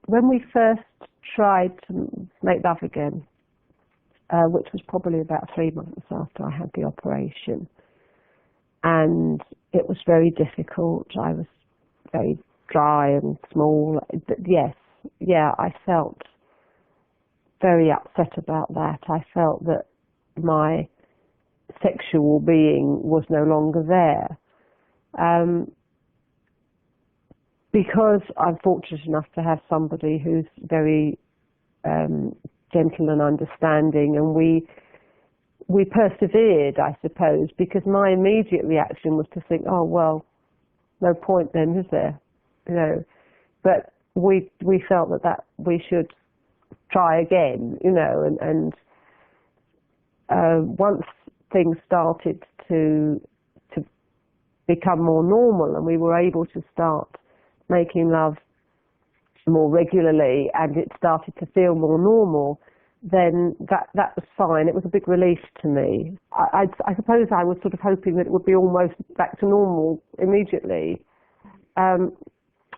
when we first tried to make love again, which was probably about 3 months after I had the operation, and it was very difficult. I was very dry and small. But yes, I felt very upset about that. I felt that my sexual being was no longer there. Because I'm fortunate enough to have somebody who's very gentle and understanding, and we persevered, I suppose, because my immediate reaction was to think, oh well, no point then, is there? You know, but we felt that we should try again, you know, and once things started to become more normal and we were able to start making love more regularly and it started to feel more normal, then that was fine. It was a big relief to me. I suppose I was sort of hoping that it would be almost back to normal immediately, and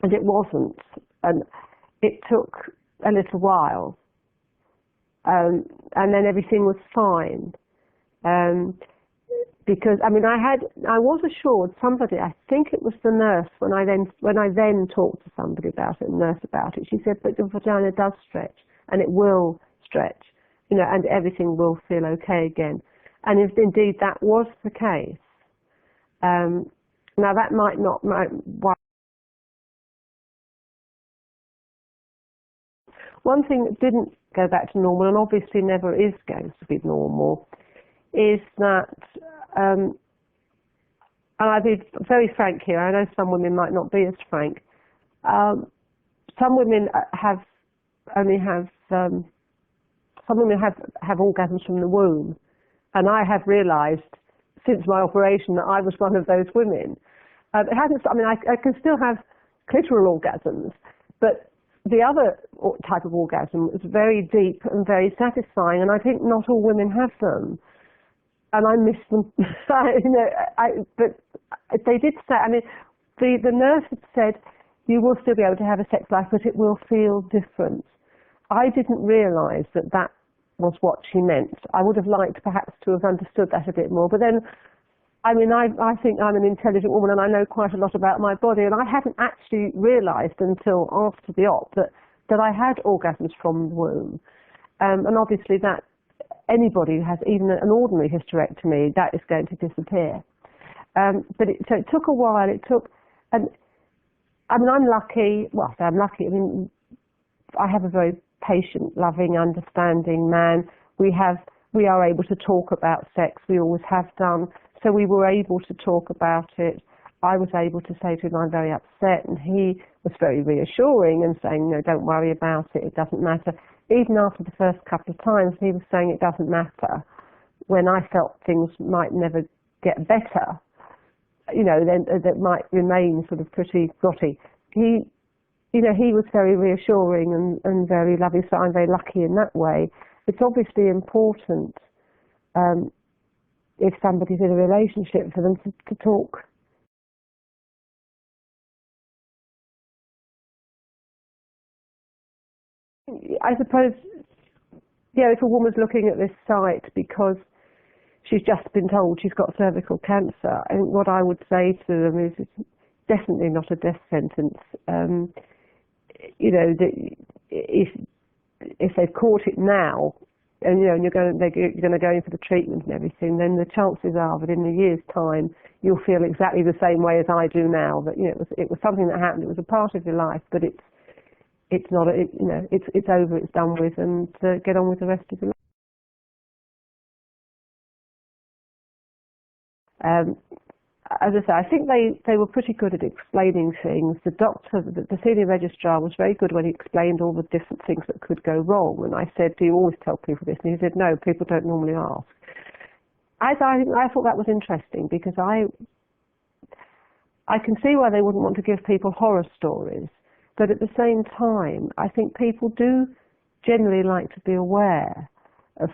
it wasn't. And it took a little while, and then everything was fine. Because I mean, I was assured somebody, I think it was the nurse, when I then talked to somebody about it, the nurse about it, she said, but your vagina does stretch, and it will stretch, you know, and everything will feel okay again. And if indeed that was the case, now that might not. One thing that didn't go back to normal, and obviously never is going to be normal, is that, and I'll be very frank here, I know some women might not be as frank, some women have orgasms from the womb, and I have realised since my operation that I was one of those women. It hasn't, I mean, I can still have clitoral orgasms, but the other type of orgasm is very deep and very satisfying, and I think not all women have them. And I miss them. But they did say, I mean, the nurse had said, you will still be able to have a sex life, but it will feel different. I didn't realise that that was what she meant. I would have liked perhaps to have understood that a bit more. But then, I mean, I think I'm an intelligent woman and I know quite a lot about my body, and I hadn't actually realised until after the op that I had orgasms from the womb. And obviously that anybody who has even an ordinary hysterectomy, that is going to disappear. But so it took a while. And I mean, I'm lucky. Well, I'm lucky. I mean, I have a very patient, loving, understanding man. We are able to talk about sex. We always have done. So we were able to talk about it. I was able to say to him, I'm very upset, and he was very reassuring and saying, no, don't worry about it. It doesn't matter. Even after the first couple of times, he was saying it doesn't matter. When I felt things might never get better, you know, then that might remain sort of pretty grotty. He was very reassuring and very loving, so I'm very lucky in that way. It's obviously important, if somebody's in a relationship, for them to talk. I suppose, yeah, if a woman's looking at this site because she's just been told she's got cervical cancer, I think what I would say to them is it's definitely not a death sentence. You know, if they've caught it now, and you know, and you're going to go in for the treatment and everything, then the chances are that in a year's time you'll feel exactly the same way as I do now. That, you know, it was something that happened. It was a part of your life, but it's not. You know, it's over. It's done with, and get on with the rest of your life. As I say, I think they were pretty good at explaining things. The doctor, the senior registrar, was very good when he explained all the different things that could go wrong. And I said, do you always tell people this? And he said, no, people don't normally ask. I thought that was interesting, because I can see why they wouldn't want to give people horror stories. But at the same time, I think people do generally like to be aware of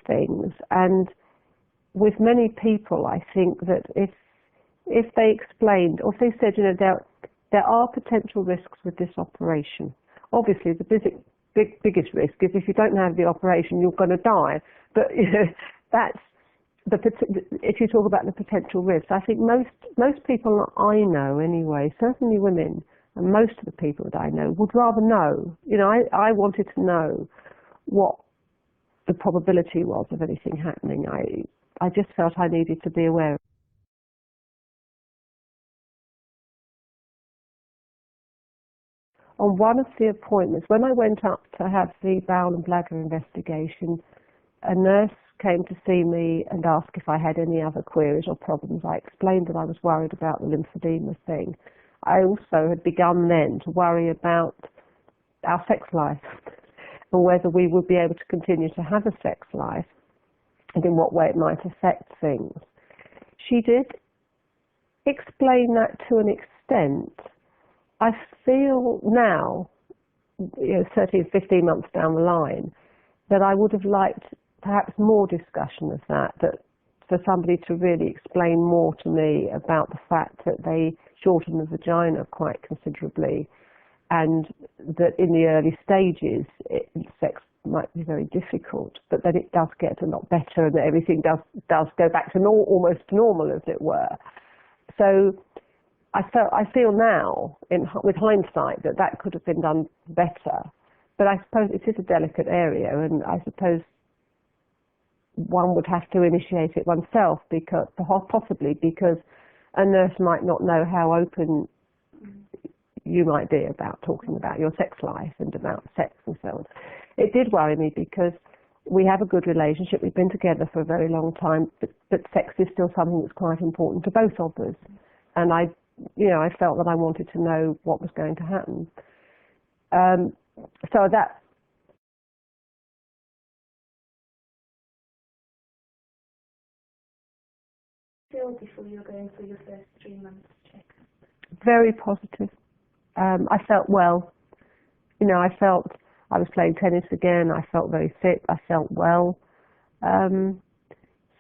things. And with many people, I think that if they explained, or if they said, you know, there are potential risks with this operation, Obviously, the biggest risk is if you don't have the operation, you're going to die. But that's if you talk about the potential risks. I think most people I know anyway, certainly women, and most of the people that I know would rather know. I wanted to know what the probability was of anything happening. I just felt I needed to be aware. On one of the appointments, when I went up to have the bowel and bladder investigation, a nurse came to see me and asked if I had any other queries or problems. I explained that I was worried about the lymphedema thing. I also had begun then to worry about our sex life and whether we would be able to continue to have a sex life and in what way it might affect things. She did explain that to an extent. I feel now, 13, 15 months down the line, that I would have liked perhaps more discussion of that for somebody to really explain more to me about the fact that they shorten the vagina quite considerably, and that in the early stages sex might be very difficult, but that it does get a lot better and that everything does go back to almost normal, as it were. So I feel now, with hindsight, that could have been done better. But I suppose it is a delicate area, and I suppose one would have to initiate it oneself, possibly because a nurse might not know how open you might be about talking about your sex life and about sex and so on. It did worry me because we have a good relationship. We've been together for a very long time, but sex is still something that's quite important to both of us. And I felt that I wanted to know what was going to happen. So that. Feel before you were going through your first 3 months check? Very positive. I felt well. I felt I was playing tennis again. I felt very fit. I felt well.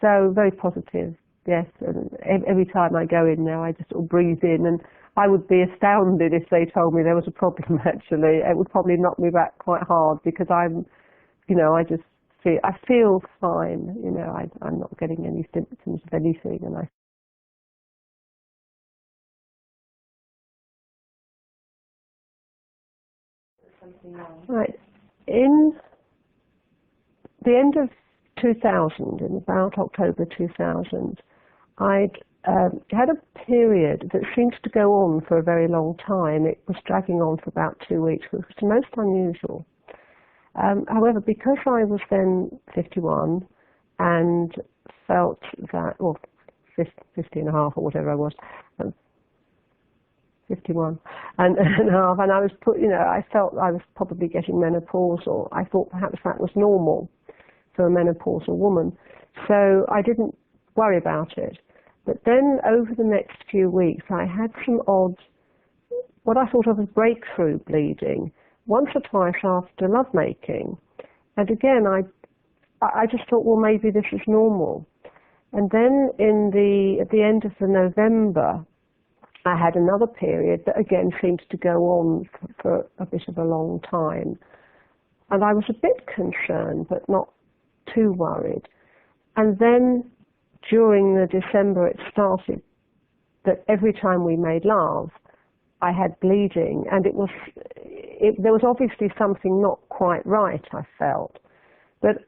So very positive, yes. And every time I go in now, I just sort of breathe in. And I would be astounded if they told me there was a problem, actually. It would probably knock me back quite hard because I feel fine. I'm not getting any symptoms of anything. And something wrong. Right. In the end of 2000, in about October 2000, I'd had a period that seemed to go on for a very long time. It was dragging on for about 2 weeks, which was most unusual. However, because I was then 51 and felt that, or 50 and a half or whatever I was, 51 and a half, and I was I felt I was probably getting menopausal. I thought perhaps that was normal for a menopausal woman, so I didn't worry about it. But then over the next few weeks, I had some odd, what I thought of as breakthrough bleeding, once or twice after lovemaking, and again I just thought, well, maybe this is normal. And then at the end of November, I had another period that again seemed to go on for a bit of a long time. And I was a bit concerned, but not too worried. And then during the December, it started that every time we made love, I had bleeding. And there was obviously something not quite right, I felt. But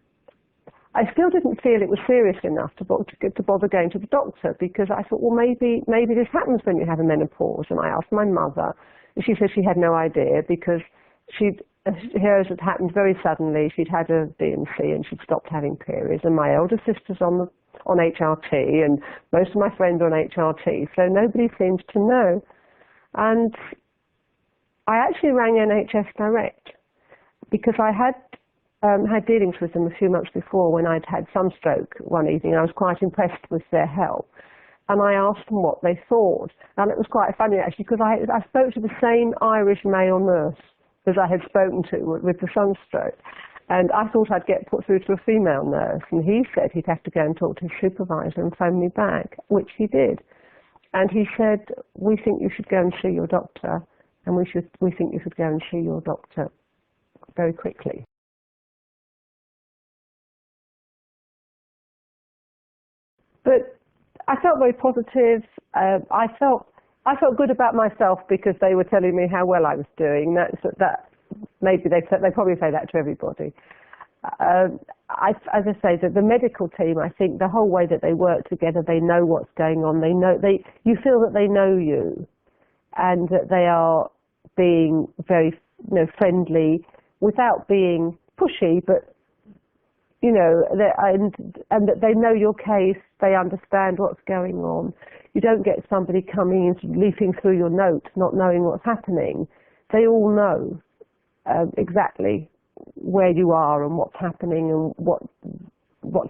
I still didn't feel it was serious enough to bother going to the doctor, because I thought, well, maybe this happens when you have a menopause. And I asked my mother, and she said she had no idea, because hers had happened very suddenly. She'd had a D&C and she'd stopped having periods. And my elder sister's on HRT, and most of my friends are on HRT, so nobody seems to know. And I actually rang NHS Direct, because I had dealings with them a few months before when I'd had sunstroke one evening. I was quite impressed with their help. And I asked them what they thought. And it was quite funny, actually, because I spoke to the same Irish male nurse as I had spoken to with the sunstroke. And I thought I'd get put through to a female nurse. And he said he'd have to go and talk to his supervisor and phone me back, which he did. And he said, we think you should go and see your doctor. And we think you should go and see your doctor very quickly. But I felt very positive. I felt good about myself because they were telling me how well I was doing. That maybe they probably say that to everybody. As I say, the medical team, I think the whole way that they work together, they know what's going on. You feel that they know you, and that they are being very, friendly without being pushy, but and that they know your case, they understand what's going on. You don't get somebody coming in leafing through your notes, not knowing what's happening. They all know exactly where you are and what's happening and what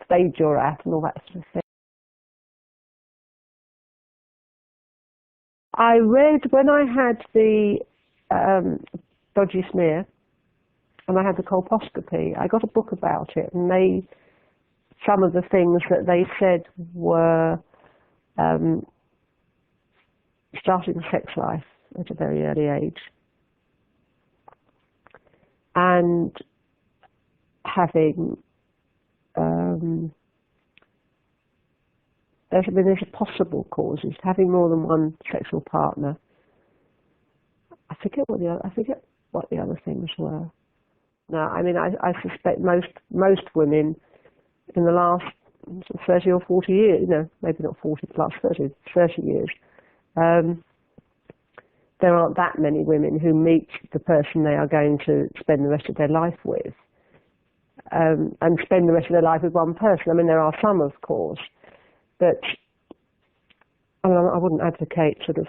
stage you're at and all that sort of thing. I read when I had the dodgy smear and I had the colposcopy, I got a book about it, and some of the things that they said were starting sex life at a very early age and having there's possible causes, having more than one sexual partner. I forget what the other things were. Now, I mean, I suspect most women in the last 30 or 40 years, maybe not 40 plus, 30 years, there aren't that many women who meet the person they are going to spend the rest of their life with, and spend the rest of their life with one person. I mean, there are some, of course, but I wouldn't advocate sort of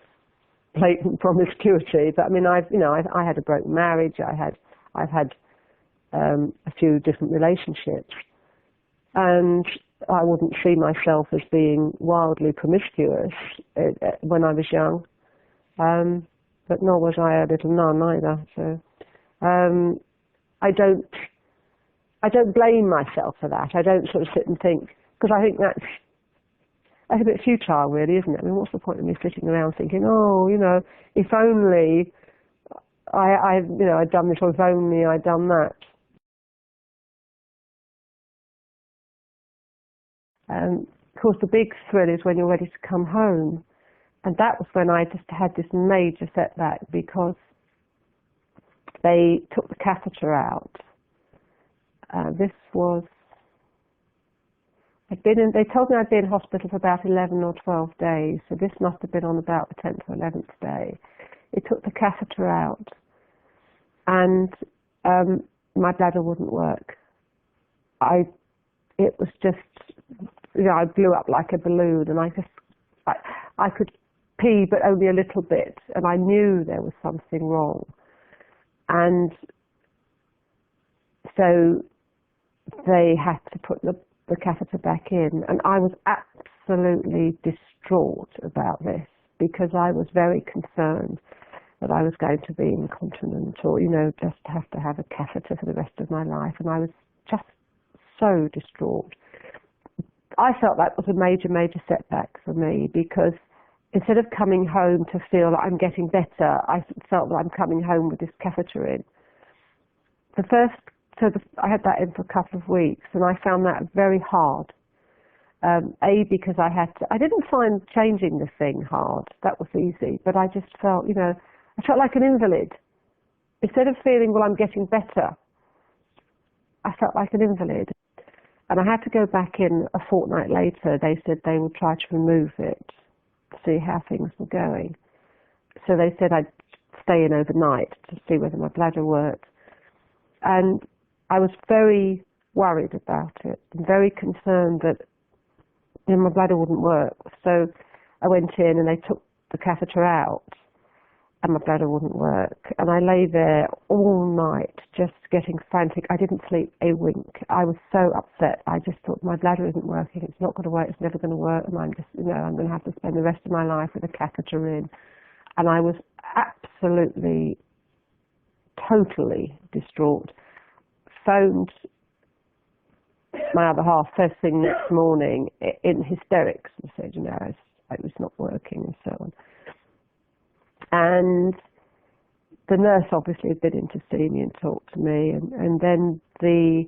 blatant promiscuity. But I mean, I had a broken marriage. I've had a few different relationships, and I wouldn't see myself as being wildly promiscuous when I was young, but nor was I a little nun either. So I don't blame myself for that. I don't sort of sit and think, because I think that's a bit futile, really, isn't it? I mean, what's the point of me sitting around thinking, if only I'd done this, or if only I'd done that. Of course, the big thrill is when you're ready to come home. And that was when I just had this major setback, because they took the catheter out. They told me I'd been in hospital for about 11 or 12 days, so this must have been on about the 10th or 11th day. They took the catheter out, and my bladder wouldn't work. It was just, I blew up like a balloon, and I could pee, but only a little bit, and I knew there was something wrong. And so they had to put the catheter back in, and I was absolutely distraught about this, because I was very concerned that I was going to be incontinent, or just have to have a catheter for the rest of my life, and I was just so distraught. I felt that was a major setback for me, because instead of coming home to feel that I'm getting better, I felt that I'm coming home with this catheter in. I had that in for a couple of weeks, and I found that very hard. Because I didn't find changing the thing hard. That was easy, but I just felt, I felt like an invalid. Instead of feeling, well, I'm getting better, I felt like an invalid. And I had to go back in a fortnight later. They said they would try to remove it, to see how things were going. So they said I'd stay in overnight to see whether my bladder worked. And I was very worried about it, and very concerned that my bladder wouldn't work. So I went in, and they took the catheter out, and my bladder wouldn't work. And I lay there all night just getting frantic. I didn't sleep a wink. I was so upset. I just thought, my bladder isn't working. It's not going to work. It's never going to work. And I'm just, I'm going to have to spend the rest of my life with a catheter in. And I was absolutely, totally distraught. Phoned my other half first thing next morning in hysterics and said, it was not working and so on. And the nurse obviously had been in to see me and talked to me, and then the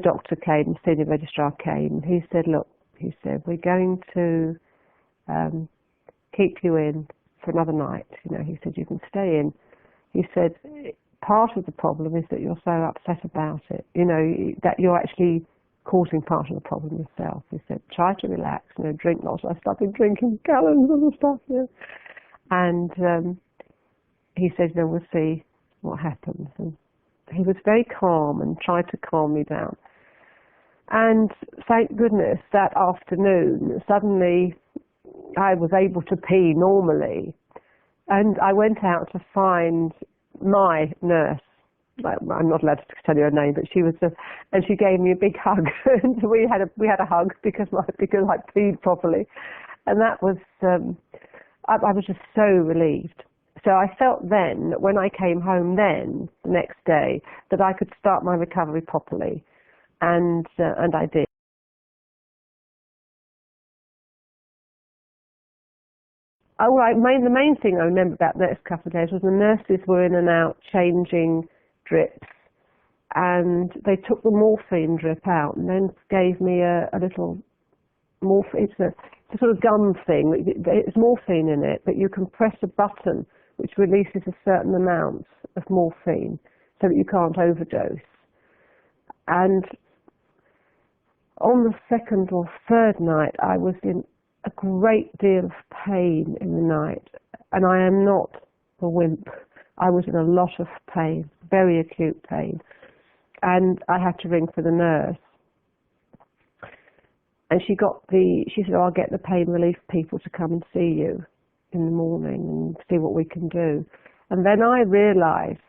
doctor came, the senior registrar came, and he said, look, he said, we're going to keep you in for another night. You know, he said, you can stay in. He said, part of the problem is that you're so upset about it, you know, that you're actually causing part of the problem yourself. He said, try to relax, you know, drink lots. I started drinking gallons of the stuff, you know. And he said, no, we'll see what happens. And he was very calm and tried to calm me down. And thank goodness that afternoon, suddenly I was able to pee normally. And I went out to find my nurse. I'm not allowed to tell you her name, but she was and she gave me a big hug. And we had a hug because I peed properly. And that was, I was just so relieved. So I felt then, when I came home then, the next day, that I could start my recovery properly. And I did. Oh, right. The main thing I remember about the next couple of days was the nurses were in and out changing drips, and they took the morphine drip out and then gave me a little morphine. It's a sort of gum thing. It's morphine in it, but you can press a button which releases a certain amount of morphine so that you can't overdose. And on the second or third night, I was in a great deal of pain in the night, and I am not a wimp. I was in a lot of pain, very acute pain, and I had to ring for the nurse. And she said, oh, I'll get the pain relief people to come and see you in the morning and see what we can do. And then I realised,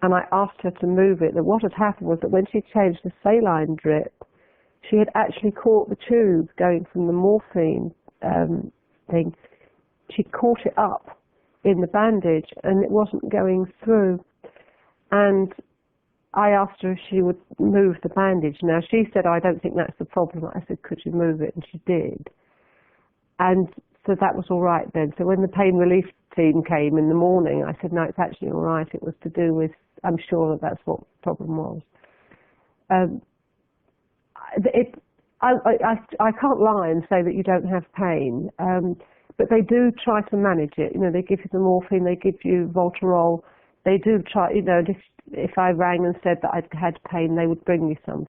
and I asked her to move it, that what had happened was that when she changed the saline drip, she had actually caught the tube going from the morphine thing. She caught it up in the bandage and it wasn't going through. And I asked her if she would move the bandage. Now she said, I don't think that's the problem. I said, could you move it? And she did. And so that was all right then. So when the pain relief team came in the morning, I said, no, it's actually all right. It was to do with, I'm sure that's what the problem was. I can't lie and say that you don't have pain, but they do try to manage it. You know, they give you the morphine, they give you Voltarol. They do try, you know, if I rang and said that I'd had pain, they would bring me some